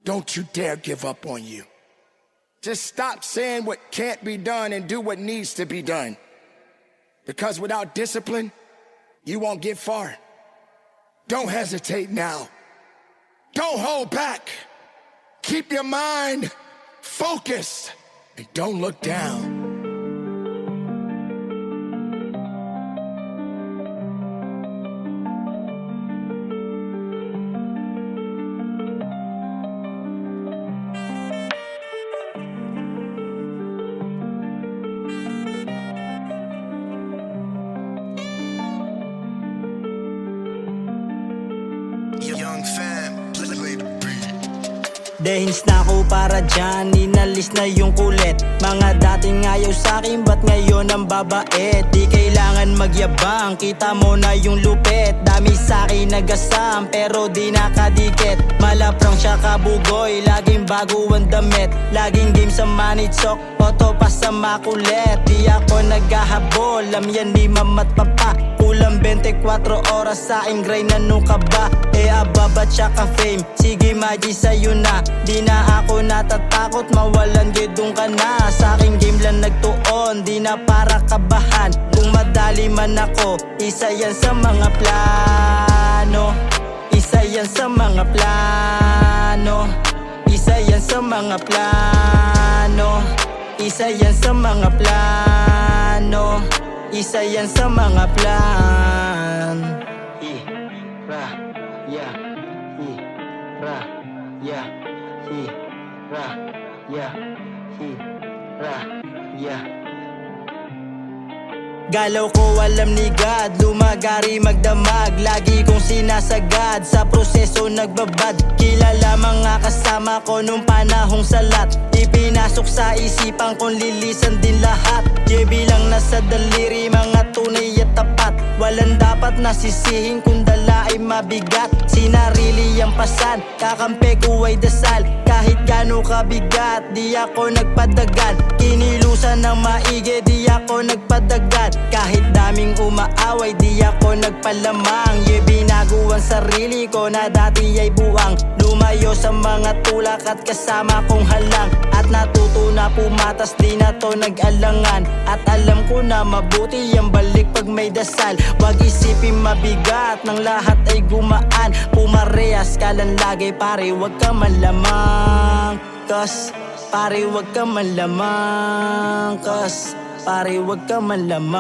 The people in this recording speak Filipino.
Don't you dare give up on you. Just stop saying what can't be done and do what needs to be done. Because without discipline, you won't get far. Don't hesitate now. Don't hold back. Keep your mind focused and don't look down. Young fam, play the beat. Dehins na ako para dyan, inalis na yung kulit. Mga dating ayaw sa'kin, ba't ngayon ang babait? Di kailangan magyabang, kita mo na yung lupit. Dami sa'kin nagasam, pero di nakadikit. Malaprang siya kabugoy, laging bago ang damit. Laging game sa manitsok, photo pa sa makulit. Di ako naghahabol, alam yan ni mamat papa. Kulang 24 oras sa aking grind, ano ka ba? Ababa tsaka fame, sige Maji sa'yo na. Di na ako natatakot, mawalan gidong ka na. Sa aking game lang nagtuon, di na para kabahan. Kung madali man ako, isa yan sa mga plano. Isa yan sa mga plano. Isa yan sa mga plano. Isa yan sa mga plano. Isa yan sa mga plan. Galaw ko alam ni God, lumagari magdamag. Lagi kong sinasagad, sa proseso nagbabad. Kilala mga kasama ko nung panahong salat. Ipinasok sa isipan kong lilisan din lahat. JB lang nasa daliri, mga tunay at tapat. Walang dapat nasisihin kung dala ay mabigat. Sinarili ang pasan, kakampi ko ay dasal. Kahit gano'ng kabigat, di ako nagpadagan. Kinilusan ng maigi, di ako nagpadagan. Kahit daming umaaway, di ako nagpalamang. Binago ang sarili ko na dati ay buwang. Lumayo sa mga tulak at kasama kong halang. At natuto na pumatas, di na to nag-alangan. At alam ko na mabuti ang balik pag may dasal. Wag isipin mabigat, ng lahat ay gumaan. Pumarehas ka lang lagi pare, wag ka malamang. Kas, pare wag ka malamang. Kas, pare wag ka malamang.